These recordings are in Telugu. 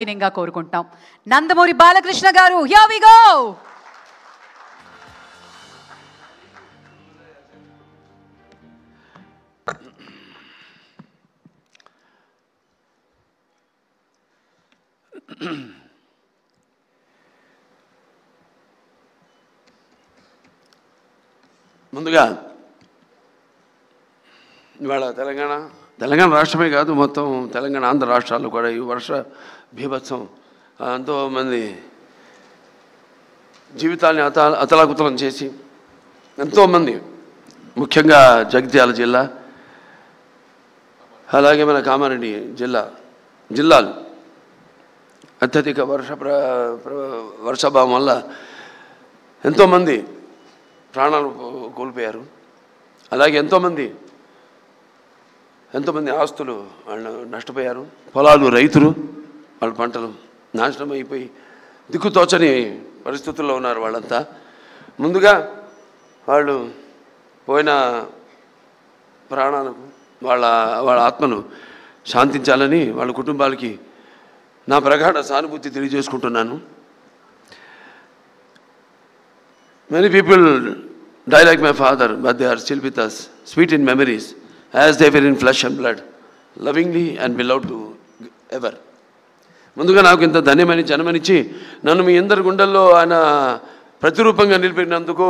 వినయంగా కోరుకుంటాం. నందమూరి బాలకృష్ణ గారు, హియర్ వి గో. ముందుగా ఇవాళ తెలంగాణ రాష్ట్రమే కాదు, మొత్తం తెలంగాణ ఆంధ్ర రాష్ట్రాల్లో కూడా ఈ వర్ష బీభత్సం ఎంతోమంది జీవితాన్ని అతలాకుతలం చేసి ఎంతోమంది, ముఖ్యంగా జగిత్యాల జిల్లా, అలాగే మన కామారెడ్డి జిల్లాలు అత్యధిక వర్షాభావం వల్ల ఎంతోమంది ప్రాణాలు కోల్పోయారు. అలాగే ఎంతోమంది ఆస్తులు వాళ్ళు నష్టపోయారు. పొలాలు, రైతులు, వాళ్ళ పంటలు నాశనం అయిపోయి దిక్కుతోచని పరిస్థితుల్లో ఉన్నారు వాళ్ళంతా. ముందుగా వాళ్ళు పోయిన ప్రాణాలకు వాళ్ళ ఆత్మను శాంతించాలని వాళ్ళ కుటుంబాలకి నా ప్రగాఢ సానుభూతి తెలియజేసుకుంటున్నాను. Many people die like my father, but they are still with us, sweet in memories, as they were in flesh and blood, lovingly and beloved to ever. ముందుగా నాకు ఇంత ధన్యమైన జన్మనిచ్చి నన్ను మీ అందరి గుండెల్లో ఆయన ప్రతిరూపంగా నిలిపినందుకు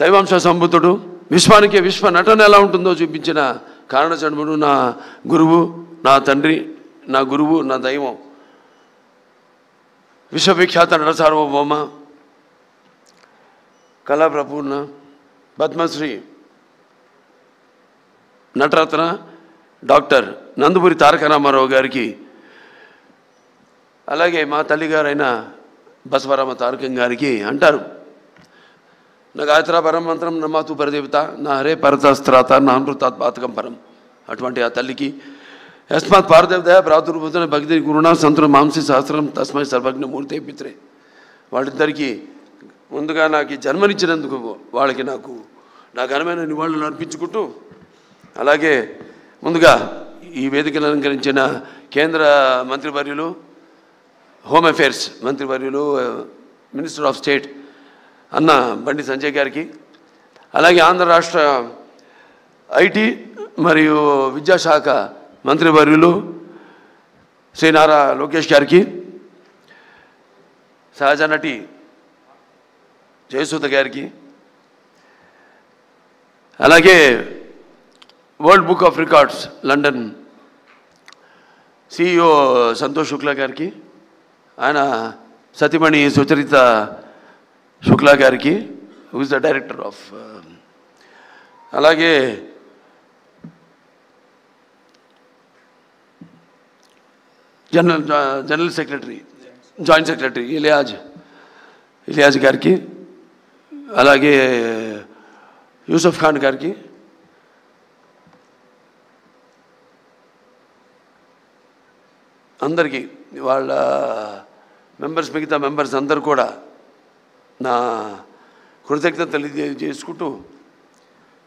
దైవాంశ సంభూతుడు, విశ్వానికి విశ్వ నటన ఎలా ఉంటుందో చూపించిన కారణజన్ముడు, నా గురువు, నా తండ్రి, నా గురువు, నా దైవం, విశ్వవిఖ్యాత నట సార్వభౌమ, కళాప్రపూర్ణ, పద్మశ్రీ, నటరత్న డాక్టర్ నందమూరి తారక రామారావు గారికి, అలాగే మా తల్లిగారైన బసవరామ తారకం గారికి అంటారు, నా గాయత్ర పరం మంత్రం నమాతు పరదేవత, నా హరే పరతస్త్రాత, నా అమృతాత్ పాతకం పరం. అటువంటి ఆ తల్లికి యస్మాత్ పారదేవదయ ప్రాతుర్భూతన భక్తి గురుణ సంతున మాంసి సహస్రం తస్మై సర్వజ్ఞ మూర్తే పిత్రే. వాళ్ళిద్దరికీ ముందుగా నాకు జన్మనిచ్చినందుకు వాళ్ళకి నా ఘనమైన నివాళులు అర్పించుకుంటూ, అలాగే ముందుగా ఈ వేదికను అలంకరించిన కేంద్ర మంత్రివర్యులు, హోమ్ అఫేర్స్ మంత్రివర్యులు, మినిస్టర్ ఆఫ్ స్టేట్ అన్న బండి సంజయ్ గారికి, అలాగే ఆంధ్ర రాష్ట్ర ఐటీ మరియు విద్యాశాఖ మంత్రివర్యులు శ్రీ నారా లోకేష్ గారికి, సహజ నటి జయసుధ గారికి, అలాగే world book of records London CEO Santosh Shukla గారికి, ఆయన సతీమణి సుచరిత శుక్లా గారికి, who is the director of, అలాగే general secretary, joint secretary Iliyaz గారికి, అలాగే యూసఫ్ ఖాన్ గారికి, అందరికీ వాళ్ళ మిగతా మెంబర్స్ అందరూ కూడా నా కృతజ్ఞత తెలియజేసుకుంటూ,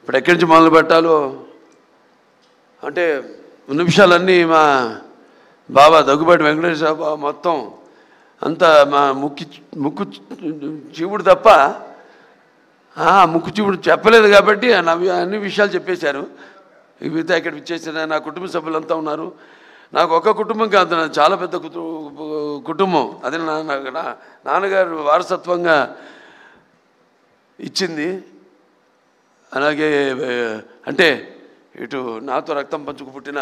ఇప్పుడు ఎక్కడి నుంచి మొదలు పెట్టాలో అంటే ఉన్న విషయాలన్నీ మా బాబా దగ్గుబాటి వెంకటేశ్వర బాబా మొత్తం అంతా మా ముక్కు చీవుడు తప్ప ముక్కు చీవుడు చెప్పలేదు కాబట్టి అన్ని విషయాలు చెప్పేశారు. ఇవితో ఇక్కడ ఇచ్చేసిన నా కుటుంబ సభ్యులంతా ఉన్నారు. నాకు ఒక కుటుంబం కాదు, చాలా పెద్ద కుటుంబం. అది నాన్నగారు వారసత్వంగా ఇచ్చింది. అలాగే అంటే ఇటు నాతో రక్తం పంచుకు పుట్టిన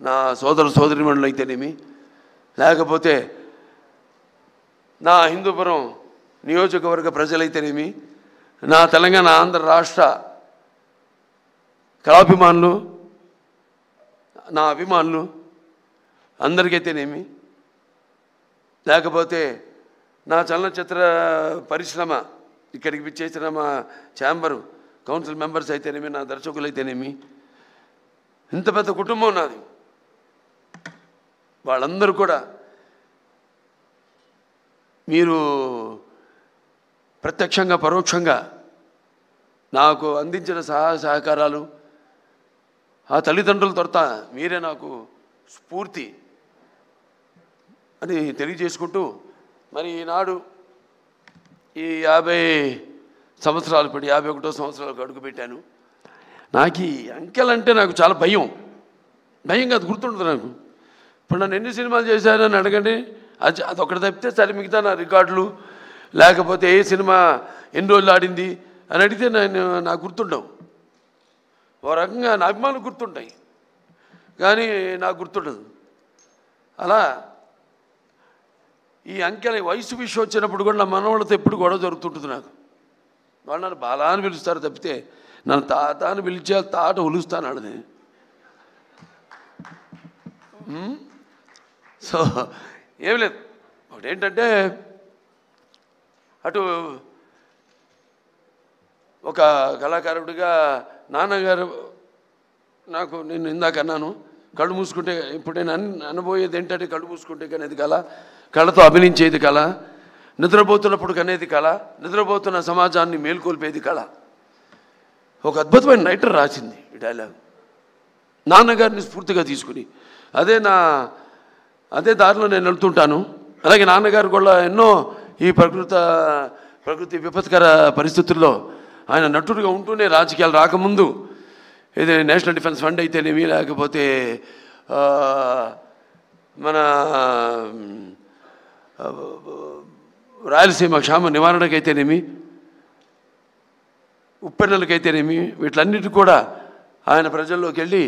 నా సోదరిమణులు అయితేనేమి, లేకపోతే నా హిందూపురం నియోజకవర్గ ప్రజలైతేనేమి, నా తెలంగాణ ఆంధ్ర రాష్ట్ర కళాభిమానులు, నా అభిమానులు అందరికైతేనేమి, లేకపోతే నా చలనచిత్ర పరిశ్రమ ఇక్కడికి విచ్చేసిన మా ఛాంబరు కౌన్సిల్ మెంబర్స్ అయితేనేమి, నా దర్శకులు అయితేనేమి, ఇంత పెద్ద కుటుంబం నాది. వాళ్ళందరూ కూడా మీరు ప్రత్యక్షంగా పరోక్షంగా నాకు అందించిన సహకారాలు, ఆ తల్లిదండ్రుల తొడత మీరే నాకు స్ఫూర్తి. అని తెలియజేసుకుంటూ మరి ఈనాడు ఈ 50 సంవత్సరాలు ఇప్పుడు 51వ సంవత్సరాలకు అడుగుపెట్టాను. నాకు ఈ అంకెలంటే నాకు చాలా భయం కాదు, గుర్తుంటుంది నాకు. ఇప్పుడు నన్ను ఎన్ని సినిమాలు చేశానని అడగండి, అదొకటి తప్పితే సరే మిగతా నా రికార్డులు లేకపోతే ఏ సినిమా ఎన్ని రోజులు ఆడింది అని అడిగితే నాకు గుర్తుండవు. ఓ రకంగా నా అభిమానులు గుర్తుంటాయి కానీ నాకు గుర్తుండదు. అలా ఈ అంకెల వయసు విషయం వచ్చినప్పుడు కూడా నా మనవాళ్ళతో ఎప్పుడు గొడవ జరుగుతుంటుంది. నాకు వాళ్ళు నన్ను బాలా అని పిలుస్తారు తప్పితే నన్ను తాత అని పిలిచే తాట ఒలుస్తాను ఆడని. సో ఏం లేదు, ఒకటి ఏంటంటే అటు ఒక కళాకారుడిగా నాన్నగారు నాకు, నేను ఇందాక అన్నాను కళ్ళు మూసుకుంటే, ఇప్పుడు నేను అనబోయేది ఏంటంటే కళ్ళు మూసుకుంటే కనేది కళ, కళతో అభినయించేది కళ, నిద్రపోతున్నప్పుడు కనేది కళ, నిద్రపోతున్న సమాజాన్ని మేల్కొల్పేది కళ. ఒక అద్భుతమైన రైటర్ రాసింది ఈ డైలాగ్, నాన్నగారిని స్ఫూర్తిగా తీసుకుని. అదే దారిలో నేను వెళ్తుంటాను. అలాగే నాన్నగారు కూడా ఎన్నో ఈ ప్రకృతి విపత్కర పరిస్థితుల్లో ఆయన నటుడిగా ఉంటూనే రాజకీయాలు రాకముందు ఇది నేషనల్ డిఫెన్స్ ఫండ్ అయితేనేమి, లేకపోతే మన రాయలసీమ క్షామ నివారణకైతేనేమి, ఉప్పెన్నెలకైతేనేమి, వీటిలన్నిటి కూడా ఆయన ప్రజల్లోకి వెళ్ళి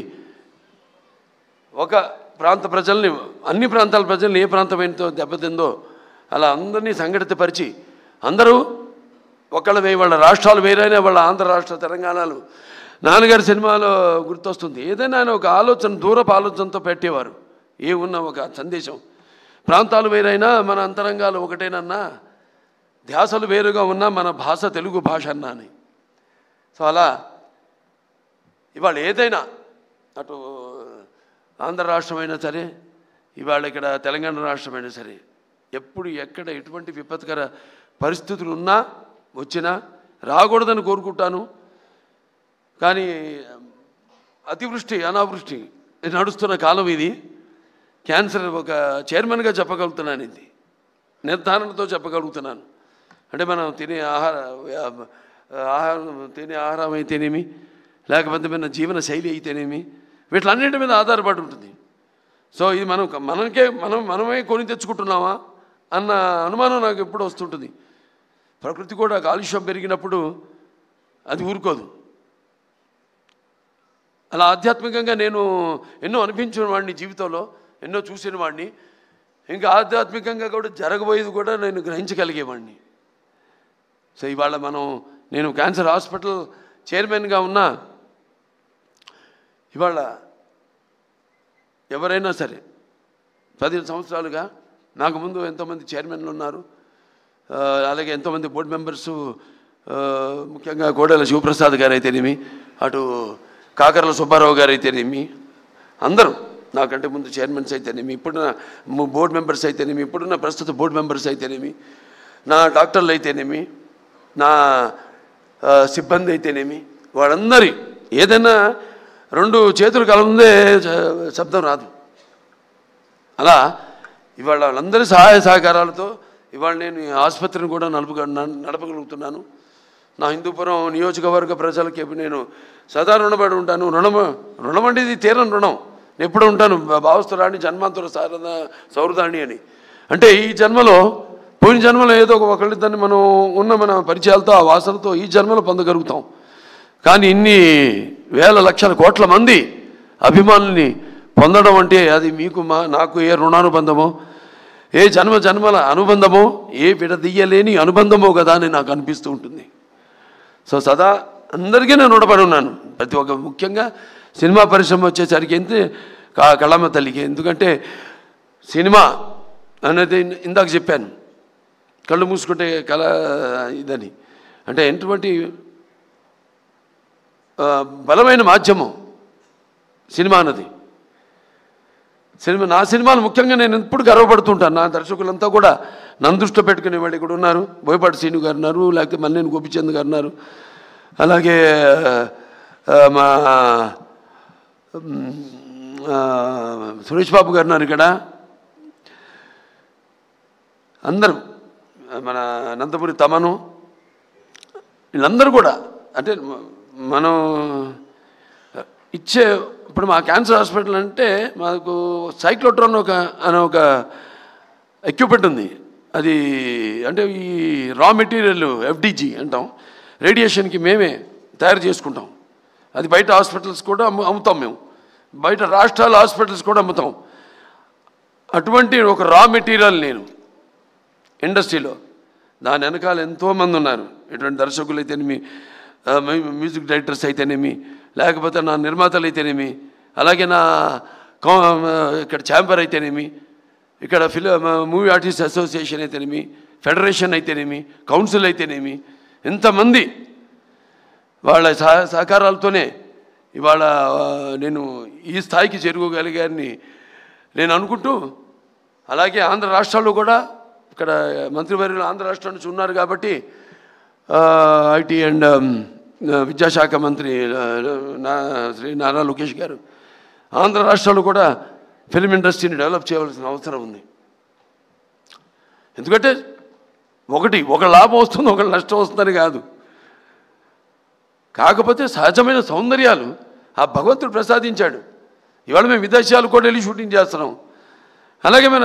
ఒక ప్రాంత ప్రజల్ని, అన్ని ప్రాంతాల ప్రజల్ని ఏ ప్రాంతమైనతో దెబ్బతిందో అలా అందరినీ సంఘటితపరిచి అందరూ ఒకళ్ళ వాళ్ళ రాష్ట్రాలు వేరైనా వాళ్ళ ఆంధ్ర రాష్ట్ర తెలంగాణలు నాన్నగారి సినిమాలో గుర్తొస్తుంది. ఏదైనా ఆయన ఒక ఆలోచన, దూరపు ఆలోచనతో పెట్టేవారు. ఏ ఉన్న ఒక సందేశం, ప్రాంతాలు వేరైనా మన అంతరంగాలు ఒకటేనన్నా, ధ్యాసలు వేరుగా ఉన్నా మన భాష తెలుగు భాష అన్నా అని. సో అలా ఇవాళ ఏదైనా అటు ఆంధ్ర రాష్ట్రమైనా సరే, ఇవాళ ఇక్కడ తెలంగాణ రాష్ట్రమైనా సరే, ఎప్పుడు ఎక్కడ ఎటువంటి విపత్కర పరిస్థితులు ఉన్నా వచ్చినా రాకూడదని కోరుకుంటాను. కానీ అతివృష్టి అనావృష్టి నడుస్తున్న కాలం ఇది. క్యాన్సర్ ఒక చైర్మన్గా చెప్పగలుగుతున్నాను, ఇది నిర్ధారణతో చెప్పగలుగుతున్నాను. అంటే మనం తినే ఆహారం అయితేనేమి, లేకపోతే మన జీవన శైలి అయితేనేమి, వీటిలన్నింటి మీద ఆధారపడి ఉంటుంది. సో ఇది మనమే కొని తెచ్చుకుంటున్నామా అన్న అనుమానం నాకు ఎప్పుడు వస్తుంటుంది. ప్రకృతి కూడా కాలుష్యం పెరిగినప్పుడు అది ఊరుకోదు. అలా ఆధ్యాత్మికంగా నేను ఎన్నో అనిపించిన వాడిని జీవితంలో, ఎన్నో చూసిన వాడిని. ఇంకా ఆధ్యాత్మికంగా కూడా జరగబోయేది కూడా నేను గ్రహించగలిగేవాడిని. సో ఇవాళ నేను క్యాన్సర్ హాస్పిటల్ చైర్మన్గా ఉన్నా, ఇవాళ ఎవరైనా సరే 15 సంవత్సరాలుగా నాకు ముందు ఎంతోమంది చైర్మన్లు ఉన్నారు, అలాగే ఎంతోమంది బోర్డు మెంబర్సు, ముఖ్యంగా కోడెల శివప్రసాద్ గారు అయితేనేమి, అటు కాకర్ల సుబ్బారావు గారు అయితేనేమి, అందరూ నాకంటే ముందు చైర్మన్స్ అయితేనేమి, ఇప్పుడున్న బోర్డు మెంబర్స్ అయితేనేమి, ఇప్పుడున్న ప్రస్తుత బోర్డు మెంబర్స్ అయితేనేమి, నా డాక్టర్లు అయితేనేమి, నా సిబ్బంది అయితేనేమి, వాళ్ళందరి ఏదైనా 2 చేతులు కలముందే శబ్దం రాదు. అలా ఇవాళ వాళ్ళందరి సహాయ సహకారాలతో ఇవాళ నేను ఈ ఆసుపత్రిని కూడా నడపగలుగుతున్నాను. నా హిందూపురం నియోజకవర్గ ప్రజలకి నేను సదా రుణపడి ఉంటాను. రుణం అంటే ఇది తీరని రుణం. నేను ఎప్పుడు ఉంటాను, భావస్తురాణి జన్మాంతర సౌరదాణి అని. అంటే ఈ జన్మలో, పోయిన జన్మలో ఏదో ఒకళ్ళిద్దరిని మన పరిచయాలతో ఆ వాసనతో ఈ జన్మలో పొందగలుగుతాం. కానీ ఇన్ని వేల లక్షల కోట్ల మంది అభిమానుల్ని పొందడం అంటే అది మీకు నాకు ఏ రుణానుబంధమో, ఏ జన్మల అనుబంధమో, ఏ విడదీయలేని అనుబంధమో కదా అని నాకు అనిపిస్తూ ఉంటుంది. సో సదా అందరికీ నేను రుణపడి ఉన్నాను. ప్రతి ఒక్క, ముఖ్యంగా సినిమా పరిశ్రమ వచ్చేసరికి అయితే కళమ్మ తల్లికి. ఎందుకంటే సినిమా అనేది ఇందాక చెప్పాను, కళ్ళు మూసుకుంటే కళ ఇదని. అంటే ఎటువంటి బలమైన మాధ్యమం సినిమా అన్నది. నా సినిమాలు ముఖ్యంగా నేను ఎప్పుడు గర్వపడుతుంటాను. నా దర్శకులంతా కూడా నన్ను దృష్టిలో పెట్టుకునే వాళ్ళు ఇక్కడ ఉన్నారు. బోయపాటి శ్రీను గారు ఉన్నారు, లేకపోతే మల్లేని గోపిచంద్ గారు ఉన్నారు, అలాగే మా సురేష్ బాబు గారు ఉన్నారు ఇక్కడ, అందరూ మన నందమూరి తమను వీళ్ళందరూ కూడా అంటే మనం ఇచ్చే ఇప్పుడు మా క్యాన్సర్ హాస్పిటల్ అంటే మాకు సైక్లోట్రాన్ అనే ఒక ఎక్విప్మెంట్ ఉంది. అది అంటే ఈ రా మెటీరియల్ ఎఫ్డిజి అంటాం, రేడియేషన్కి మేమే తయారు చేసుకుంటాం. అది బయట హాస్పిటల్స్ కూడా అమ్ముతాం మేము, బయట రాష్ట్రాల హాస్పిటల్స్ కూడా అమ్ముతాం. అటువంటి ఒక రా మెటీరియల్ నేను ఇండస్ట్రీలో, దాని వెనకాల ఎంతోమంది ఉన్నారు. ఇటువంటి దర్శకులు అయితేనేమి, మ్యూజిక్ డైరెక్టర్స్ అయితేనేమి, లేకపోతే నా నిర్మాతలు అయితేనేమి, అలాగే నా ఇక్కడ ఛాంబర్ అయితేనేమి, ఇక్కడ మూవీ ఆర్టిస్ట్ అసోసియేషన్ అయితేనేమి, ఫెడరేషన్ అయితేనేమి, కౌన్సిల్ అయితేనేమి, ఎంతమంది వాళ్ళ సహకారాలతోనే ఇవాళ నేను ఈ స్థాయికి చేరుకోగలిగానని నేను అనుకుంటూ, అలాగే ఆంధ్ర రాష్ట్రాల్లో కూడా ఇక్కడ మంత్రివర్యులు ఆంధ్ర రాష్ట్రం నుంచి ఉన్నారు కాబట్టి ఐటీ అండ్ విద్యాశాఖ మంత్రి శ్రీ నారా లోకేష్ గారు ఆంధ్ర రాష్ట్రాల్లో కూడా ఫిలిం ఇండస్ట్రీని డెవలప్ చేయవలసిన అవసరం ఉంది. ఎందుకంటే ఒక లాభం వస్తుంది, ఒక నష్టం వస్తుందని కాదు. కాకపోతే సహజమైన సౌందర్యాలు ఆ భగవంతుడు ప్రసాదించాడు. ఇవాళ మేము విదేశాలు కూడా వెళ్ళి షూటింగ్ చేస్తున్నాం. అలాగే మన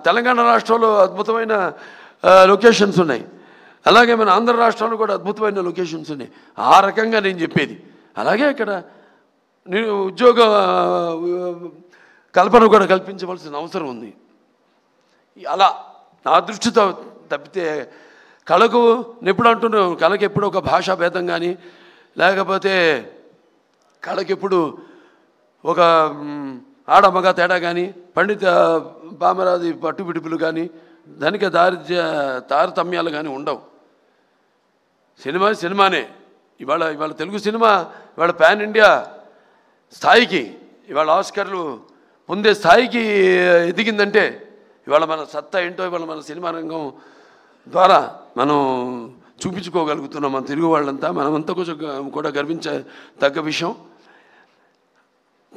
తెలంగాణ రాష్ట్రంలో అద్భుతమైన లొకేషన్స్ ఉన్నాయి, అలాగే మన ఆంధ్ర రాష్ట్రంలో కూడా అద్భుతమైన లొకేషన్స్ ఉన్నాయి. ఆ రకంగా నేను చెప్పేది. అలాగే ఇక్కడ నేను ఉద్యోగ కల్పన కూడా కల్పించవలసిన అవసరం ఉంది. అలా నా దృష్టితో తప్పితే కళకు ఎప్పుడు అంటున్నాను, కళకి ఎప్పుడు ఒక భాషా భేదం కానీ, లేకపోతే కళకెప్పుడు ఒక ఆడమగ తేడా కానీ, పండిత పామరాది పట్టుబిడుపులు కానీ, ధనిక తారతమ్యాలు కానీ ఉండవు. సినిమానే. ఇవాళ తెలుగు సినిమా ఇవాళ పాన్ ఇండియా స్థాయికి, ఇవాళ ఆస్కర్లు పొందే స్థాయికి ఎదిగిందంటే ఇవాళ మన సత్తా ఏంటో ఇవాళ మన సినిమా రంగం ద్వారా మనం చూపించుకోగలుగుతున్నాం. మన తెలుగు వాళ్ళంతా మనమంతా కొంచెం కూడా గర్వించదగ్గ విషయం.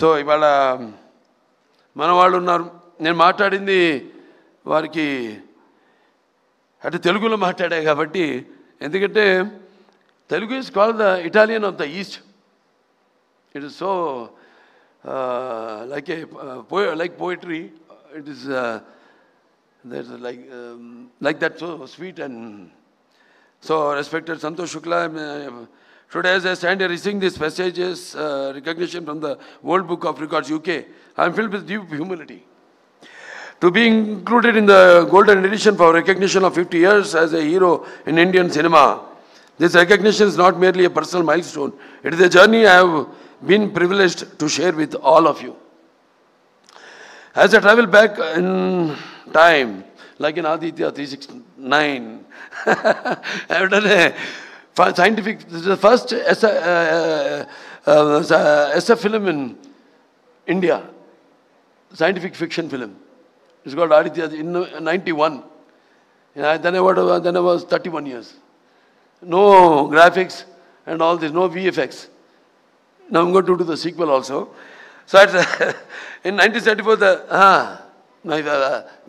సో ఇవాళ మన వాళ్ళు ఉన్నారు. నేను మాట్లాడింది వారికి అంటే తెలుగులో మాట్లాడా కాబట్టి, ఎందుకంటే Telugu is called the Italian of the east. It is so like poetry. It is there's like that, so sweet. And so respected Santosh Shukla, today as I stand here receiving these passages, recognition from the World Book of Records UK, I am filled with deep humility to be included in the golden edition for recognition of 50 years as a hero in Indian cinema. This recognition is not merely a personal milestone, it is a journey I have been privileged to share with all of you. As I travel back in time, like in Aditya 369, I have done a scientific, this is the first SF film in India, scientific fiction film. It's called Aditya in 91. Then I was 31 years. No graphics and all this, no VFX. Now I'm going to do the sequel also. So in 1974, my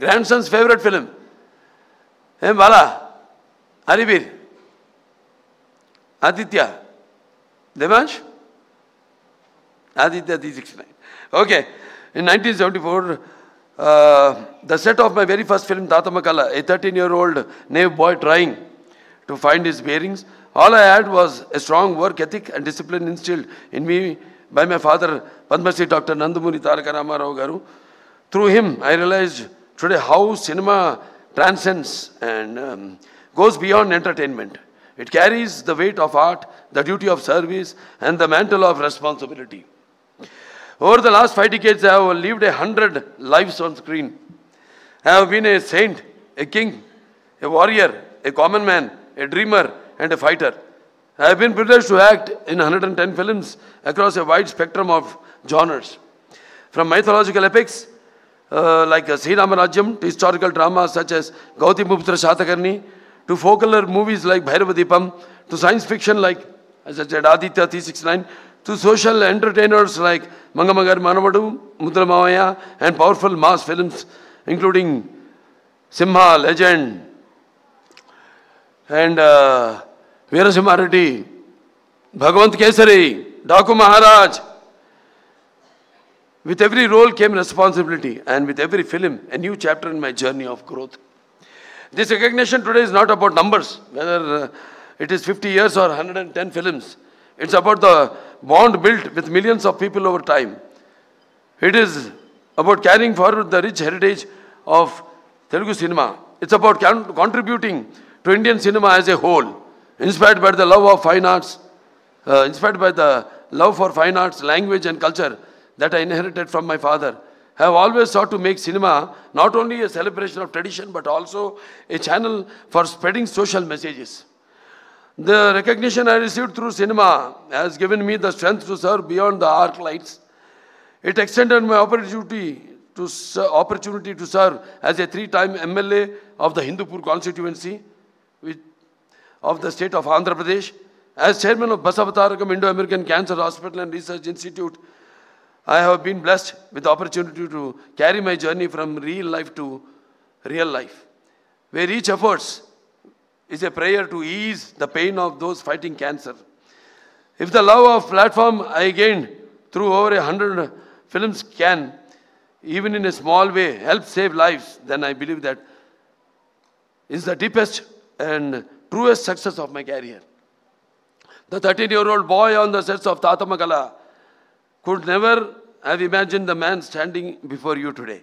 grandson's favorite film, Bala, Haribir, Aditya, Devansh, Aditya 369. Okay, in 1974, the set of my very first film, Tatamakala, a 13-year-old naive boy trying to find his bearings. All I had was a strong work ethic and discipline instilled in me by my father, Padma Shri Dr. Nandamuri Taraka Ramarao Garu. Through him, I realized today how cinema transcends and goes beyond entertainment. It carries the weight of art, the duty of service, and the mantle of responsibility. Over the last 5 decades, I have lived 100 lives on screen. I have been a saint, a king, a warrior, a common man, a dreamer, and a fighter. I have been privileged to act in 110 films across a wide spectrum of genres. From mythological epics like Sri Ramarajyam to historical dramas such as Gautamiputta Shatakarni, to folklore movies like Bhairavadipam, to science fiction like, as I said, Aditya 369, to social entertainers like Mangamagar Manavadu, Mudra Mavaya, and powerful mass films including Simha, legend, and Veerasimha Reddy, Bhagwant Kesari, Daku Maharaj. With every role came responsibility, and with every film, a new chapter in my journey of growth. This recognition today is not about numbers, whether it is 50 years or 110 films. It's about the bond built with millions of people over time. It is about carrying forward the rich heritage of Telugu cinema. It's about contributing to Indian cinema as a whole, inspired by the love of fine arts, language and culture that I inherited from my father. I have always sought to make cinema not only a celebration of tradition but also a channel for spreading social messages. The recognition I received through cinema has given me the strength to serve beyond the arc lights. It extended my opportunity to serve as a 3-time MLA of the Hindupur constituency of the state of Andhra Pradesh. As chairman of Basavatarakam Indo-American Cancer Hospital and Research Institute, I have been blessed with the opportunity to carry my journey from real life to real life, where each effort is a prayer to ease the pain of those fighting cancer. If the love of platform I gained through over 100 films can, even in a small way, help save lives, then I believe that is the deepest and truest success of my career. The 13-year-old boy on the sets of Tata Magala could never have imagined the man standing before you today.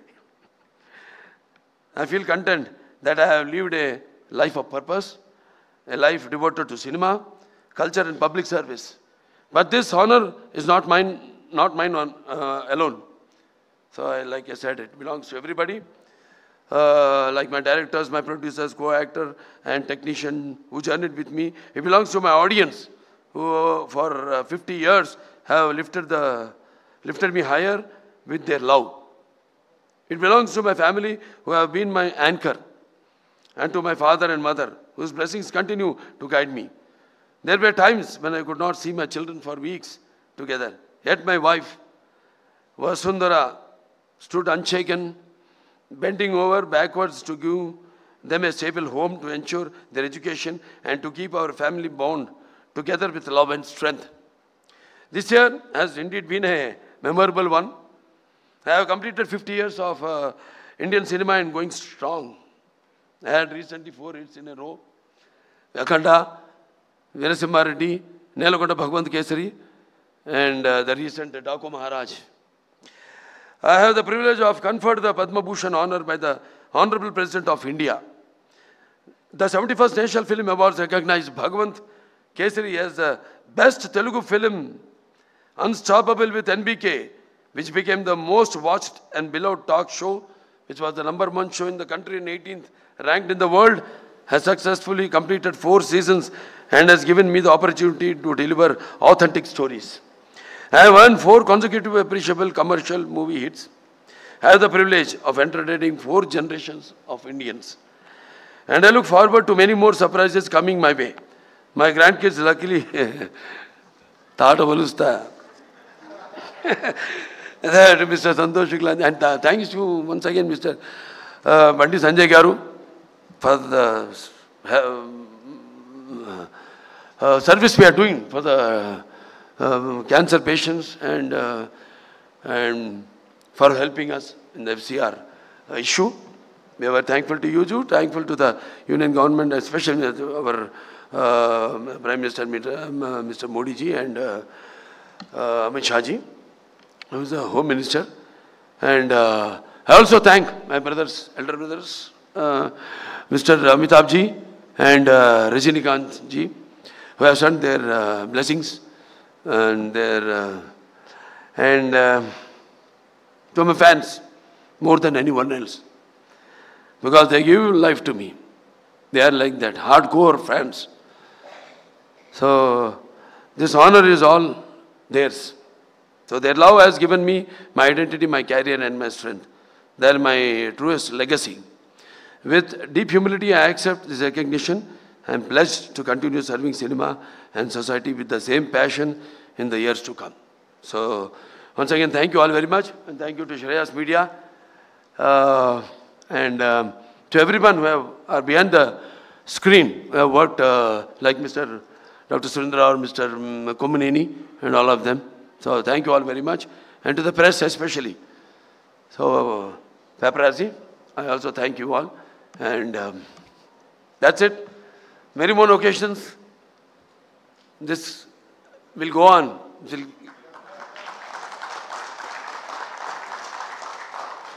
I feel content that I have lived a life of purpose, a life devoted to cinema, culture and public service. But this honor is not mine alone. So like I said, it belongs to everybody. Like my directors, my producers, co-actor and technician who journeyed with me. It belongs to my audience who for 50 years have lifted me higher with their love. It belongs to my family who have been my anchor, and to my father and mother whose blessings continue to guide me. There were times when I could not see my children for weeks together. Yet my wife, Vasundhara, stood unshaken, bending over backwards to give them a stable home to ensure their education and to keep our family bound together with love and strength. This year has indeed been a memorable one. I have completed 50 years of Indian cinema and going strong. I had recently 4 hits in a row. Akhanda, Veerasimha Reddy, Nelagonda Bhagwant Kesari, and the recent Daku Maharaj. I have the privilege of conferred the Padma Bhushan honor by the Honorable President of India. The 71st National Film Awards recognized Bhagwant Kesari as the best Telugu film, Unstoppable with NBK, which became the most watched and beloved talk show, which was the #1 show in the country and 18th ranked in the world, has successfully completed 4 seasons and has given me the opportunity to deliver authentic stories. I have earned 4 consecutive appreciable commercial movie hits. I have the privilege of entertaining 4 generations of Indians. And I look forward to many more surprises coming my way. My grandkids luckily thought of Alusta. Mr. Santosh Shukla, and thanks to once again Mr. Bandi Sanjay Garu for the service we are doing for the cancer patients and for helping us in the FCR issue. We were thankful to you too, thankful to the Union government, especially our Prime Minister Mr. Modi ji and Amit Shah ji, who is the Home Minister. And I also thank my brothers, elder brothers, Mr. Amitabh ji and Rajinikanth ji, who have sent their blessings and their to my fans more than anyone else, because they give life to me. They are like that, hardcore fans. So this honor is all theirs. So their love has given me my identity, my career and my strength. They are my truest legacy. With deep humility, I accept this recognition. I am pledged to continue serving cinema and society with the same passion in the years to come. So once again, thank you all very much, and thank you to Shreyas Media and to everyone who are behind the screen, who have worked like Mr. Dr. Surendra or Mr. Komuneni and all of them. So thank you all very much. And to the press especially. So, paparazzi, I also thank you all. And that's it. Many more occasions. This will go on.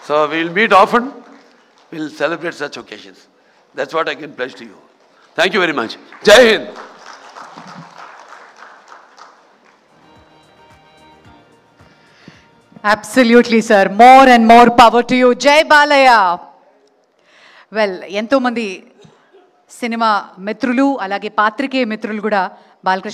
So we'll meet often. We'll celebrate such occasions. That's what I can pledge to you. Thank you very much. Jai Hind. Absolutely, sir. More and more power to you. Jai Balaya. Well, ఎంతో మంది సినిమా మిత్రులు అలాగే పాత్రికేయ మిత్రులు కూడా బాలకృష్ణ